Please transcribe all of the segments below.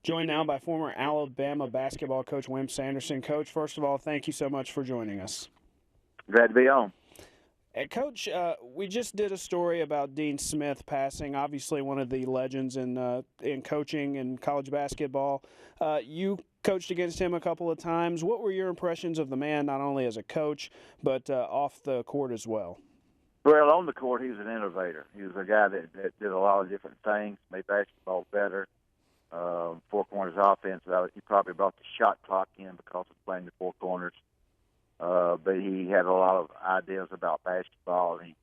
Joined now by former Alabama basketball coach Wimp Sanderson. Coach, first of all, thank you so much for joining us. Glad to be on. Coach, we just did a story about Dean Smith passing, obviously one of the legends in coaching and college basketball. You coached against him a couple of times. What were your impressions of the man, not only as a coach, but off the court as well? Well, on the court, he was an innovator. He was a guy that did a lot of different things, made basketball better. Four corners offense, he probably brought the shot clock in because of playing the four corners. But he had a lot of ideas about basketball, and he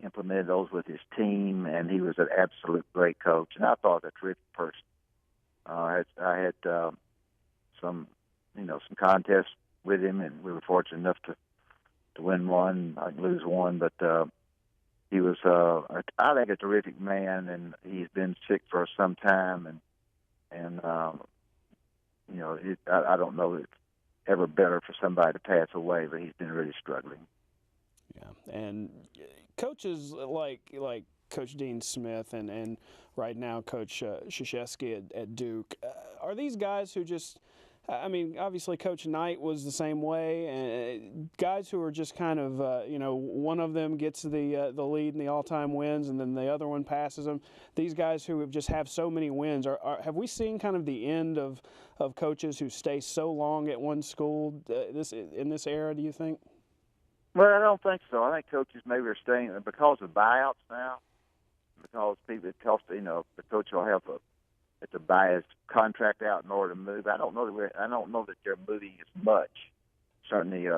implemented those with his team, and he was an absolute great coach. And I thought a terrific person. I had some contests with him, and we were fortunate enough to win one, I can lose one, but he was, I think, a terrific man, and he's been sick for some time, and I don't know that it's ever better for somebody to pass away, but he's been really struggling. Yeah, and coaches like Coach Dean Smith and right now Coach Krzyzewski at Duke, are these guys who just, I mean, obviously Coach Knight was the same way, and guys who are just kind of, one of them gets the lead in the all-time wins, and then the other one passes them. These guys who have so many wins, have we seen kind of the end of coaches who stay so long at one school in this era, do you think? Well, I don't think so. I think coaches maybe are staying because of buyouts now, because it costs, the coach will have to buy his contract out in order to move. I don't know that they're moving as much. Certainly,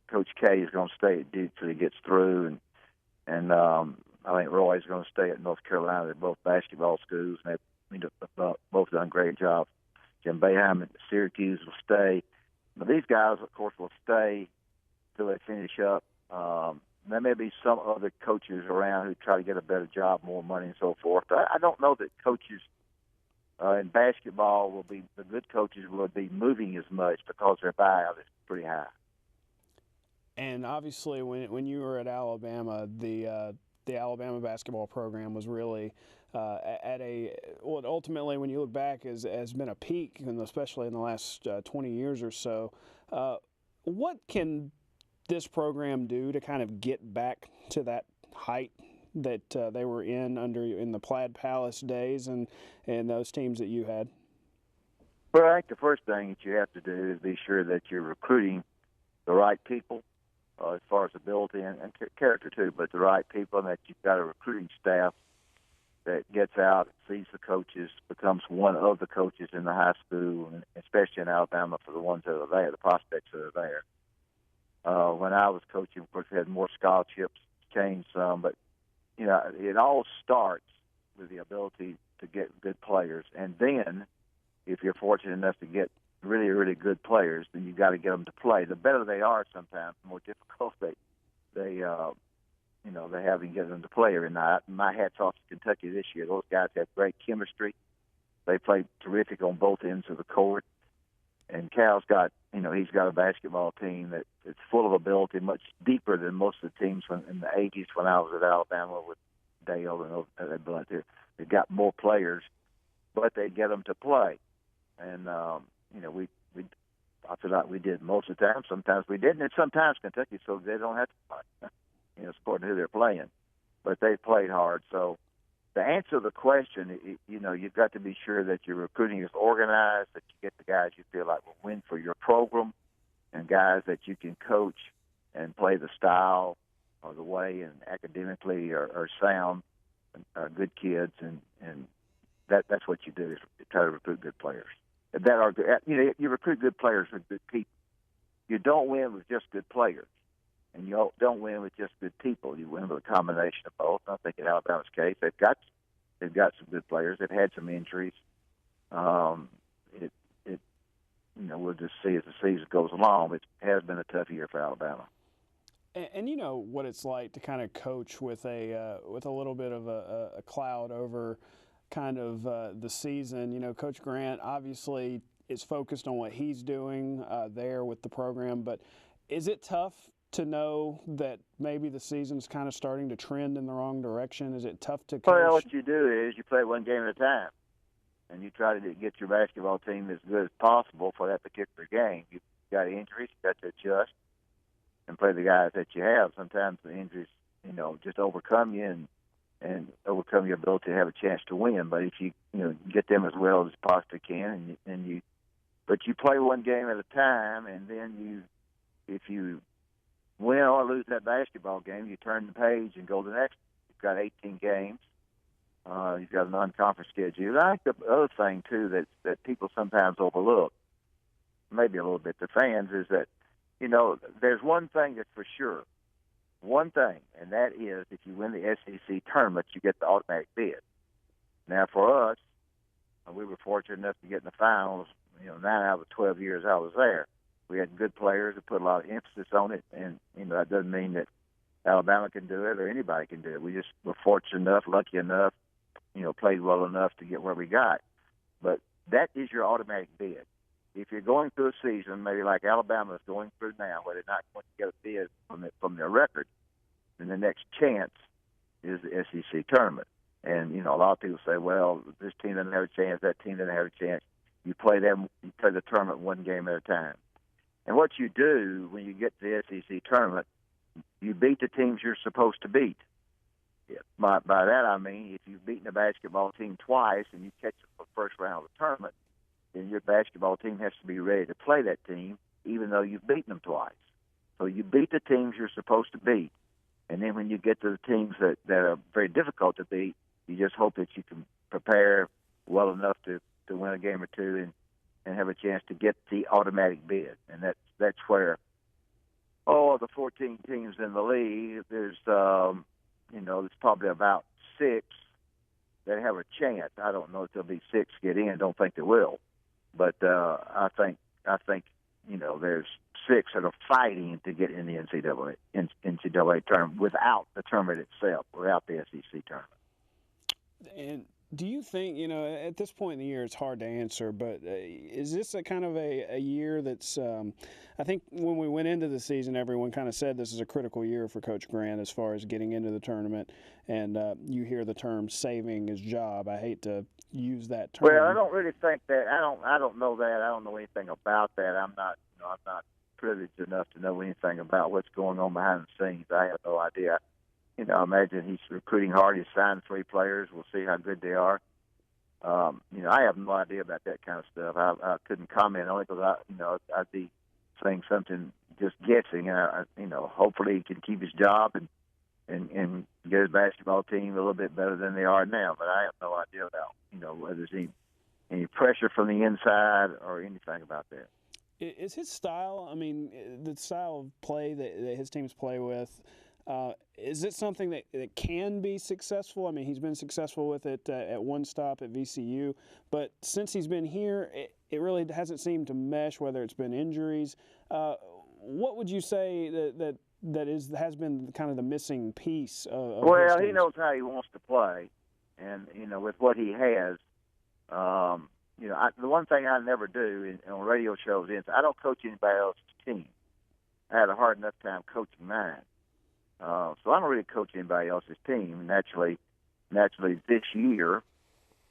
Coach K is going to stay at Duke till he gets through, and I think Roy is going to stay at North Carolina. They're both basketball schools, and they've both done a great job. Jim Boeheim at Syracuse will stay, but these guys, of course, will stay till they finish up. There may be some other coaches around who try to get a better job, more money, and so forth. But I don't know that coaches in basketball the good coaches will be moving as much because their buyout is pretty high. And obviously, when you were at Alabama, the Alabama basketball program was really ultimately, when you look back, has been a peak, and especially in the last 20 years or so. What can this program do to kind of get back to that height that they were in the Plaid Palace days and those teams that you had? Well, I think the first thing that you have to do is be sure that you're recruiting the right people as far as ability and character too, but the right people, and that you've got a recruiting staff that gets out, sees the coaches, becomes one of the coaches in the high school, and especially in Alabama for the ones that are there, the prospects that are there. When I was coaching, of course, we had more scholarships, changed some, but it all starts with the ability to get good players, and then if you're fortunate enough to get really, really good players, then you've got to get them to play. The better they are, sometimes the more difficult they have in getting them to play every night. My hat's off to Kentucky this year. Those guys have great chemistry. They play terrific on both ends of the court. And Cal's got, he's got a basketball team that is full of ability, much deeper than most of the teams in the 80s when I was at Alabama with Dale and that bunch. They got more players, but they get them to play. And I feel like we did most of the time. Sometimes we didn't, and sometimes Kentucky, so they don't have to play. It's according to who they're playing, but they played hard. So to answer the question, you've got to be sure that your recruiting is organized, that you get the guys you feel like will win for your program, and guys that you can coach and play the style or the way and academically are sound, good kids, and that's what you do is try to recruit good players. That are good. You recruit good players with good people. You don't win with just good players, and you don't win with just good people. You win with a combination of both. I think in Alabama's case, they've got some good players. They've had some injuries. We'll just see as the season goes along. It has been a tough year for Alabama. And you know what it's like to kind of coach with a little bit of a cloud over kind of the season. Coach Grant obviously is focused on what he's doing there with the program, but is it tough to know that maybe the season's kind of starting to trend in the wrong direction? Is it tough to coach? Well, what you do is you play one game at a time. and you try to get your basketball team as good as possible for that particular game. You've got injuries, you've got to adjust and play the guys that you have. Sometimes the injuries, just overcome you and overcome your ability to have a chance to win. But if you get them as well as you possibly can, but you play one game at a time, and then if you win or lose that basketball game, you turn the page and go to the next. You've got 18 games. You've got a non-conference schedule. I think the other thing too that people sometimes overlook, maybe a little bit the fans, is that there's one thing that's for sure. One thing, and that is if you win the SEC tournament, you get the automatic bid. Now, for us, we were fortunate enough to get in the finals, 9 out of the 12 years I was there. We had good players that put a lot of emphasis on it, and, that doesn't mean that Alabama can do it or anybody can do it. We just were fortunate enough, lucky enough, played well enough to get where we got. But that is your automatic bid. If you're going through a season, maybe like Alabama is going through now, where they're not going to get a bid from their record, then the next chance is the SEC tournament. And, a lot of people say, well, this team doesn't have a chance, that team doesn't have a chance. You play the tournament one game at a time. And what you do when you get to the SEC tournament, you beat the teams you're supposed to beat. By that I mean, if you've beaten a basketball team twice and you catch them for the first round of the tournament, then your basketball team has to be ready to play that team, even though you've beaten them twice. So you beat the teams you're supposed to beat. And then when you get to the teams that are very difficult to beat, you just hope that you can prepare well enough to win a game or two and have a chance to get the automatic bid. And that's where, the 14 teams in the league, there's probably about 6 that have a chance. I don't know if there'll be 6 get in. Don't think there will. But I think there's 6 that are fighting to get in the NCAA tournament without the tournament itself, without the SEC tournament. And do you think, at this point in the year, it's hard to answer, but is this a kind of a year that's, I think when we went into the season, everyone kind of said this is a critical year for Coach Grant as far as getting into the tournament, and you hear the term saving his job. I hate to use that term. Well, I don't really think that. I don't know that. I don't know anything about that. I'm not privileged enough to know anything about what's going on behind the scenes. I have no idea. I imagine he's recruiting hard. He's signed 3 players. We'll see how good they are. I have no idea about that kind of stuff. I couldn't comment on it because I'd be saying something, just guessing. Hopefully he can keep his job and get his basketball team a little bit better than they are now. But I have no idea about whether there's any pressure from the inside or anything about that. Is his style? I mean, the style of play that his teams play with. Is it something that can be successful? I mean, he's been successful with it at one stop at VCU, but since he's been here, it really hasn't seemed to mesh, whether it's been injuries. What would you say that has been kind of the missing piece of Well, he knows how he wants to play, and, with what he has, the one thing I never do on radio shows is I don't coach anybody else's team. I had a hard enough time coaching mine. So I don't really coach anybody else's team. Naturally, this year,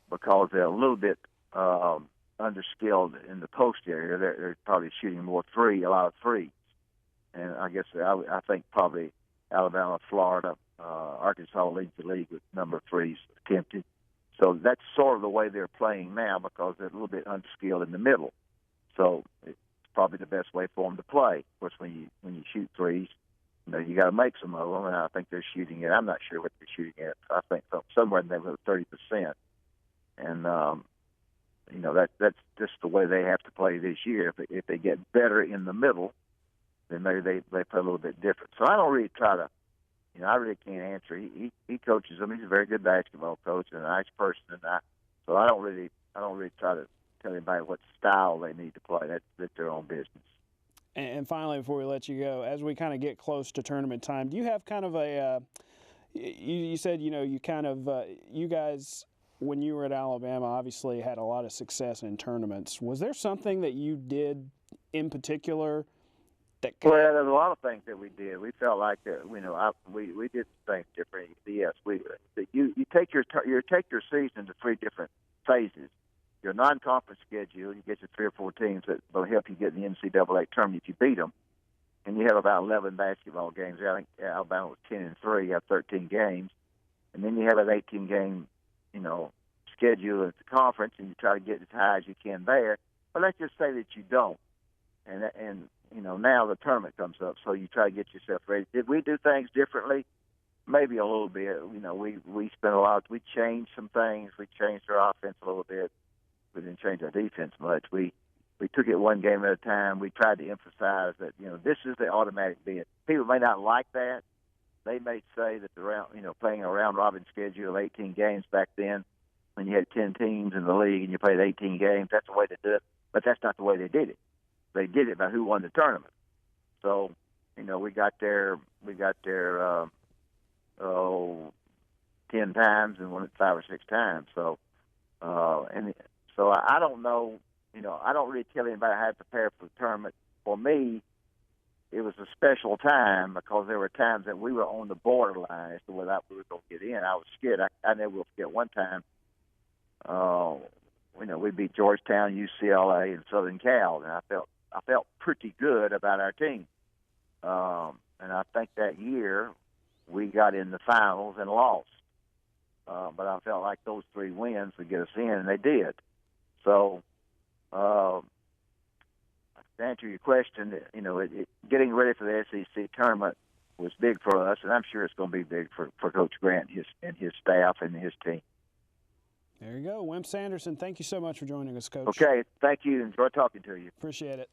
because they're a little bit underskilled in the post area, they're probably shooting a lot of threes. And I guess I think probably Alabama, Florida, Arkansas leads the league with number of threes attempted. So that's sort of the way they're playing now because they're a little bit unskilled in the middle. So it's probably the best way for them to play. Of course, when you shoot threes, you got to make some of them, and I think they're shooting it. I'm not sure what they're shooting at. I think somewhere in the neighborhood of 30%. And that's just the way they have to play this year. If they get better in the middle, then maybe they play a little bit different. So I don't really try to. I really can't answer. He coaches them. He's a very good basketball coach and a nice person, so I don't really try to tell anybody what style they need to play. That's their own business. And finally, before we let you go, as we kind of get close to tournament time, do you have kind of a you said, you guys, when you were at Alabama, obviously had a lot of success in tournaments. Was there something that you did in particular that Well, there's a lot of things that we did. We felt like that, we did things differently. Yes, you take your season to 3 different phases. your non-conference schedule, you get your 3 or 4 teams that will help you get in the NCAA tournament if you beat them. And you have about 11 basketball games. I think Alabama was 10-3, you have 13 games. And then you have an 18-game, schedule at the conference, and you try to get as high as you can there. But let's just say that you don't. And now the tournament comes up, so you try to get yourself ready. Did we do things differently? Maybe a little bit. We spent we changed some things. We changed our offense a little bit. We didn't change our defense much. We took it one game at a time. We tried to emphasize that, this is the automatic bid. People may not like that. They may say that playing a round-robin schedule of 18 games back then, when you had 10 teams in the league and you played 18 games, that's the way to do it. But that's not the way they did it. They did it by who won the tournament. So, we got there 10 times and won it 5 or 6 times. So, so I don't know, I don't really tell anybody how to prepare for the tournament. For me, it was a special time because there were times that we were on the borderline as to whether we were going to get in. I was scared. I never will forget one time, we beat Georgetown, UCLA, and Southern Cal, and I felt pretty good about our team. And I think that year we got in the finals and lost. But I felt like those 3 wins would get us in, and they did. So, to answer your question, getting ready for the SEC tournament was big for us, and I'm sure it's going to be big for Coach Grant and his staff and his team. There you go. Wimp Sanderson, thank you so much for joining us, Coach. Okay, thank you. Enjoy talking to you. Appreciate it.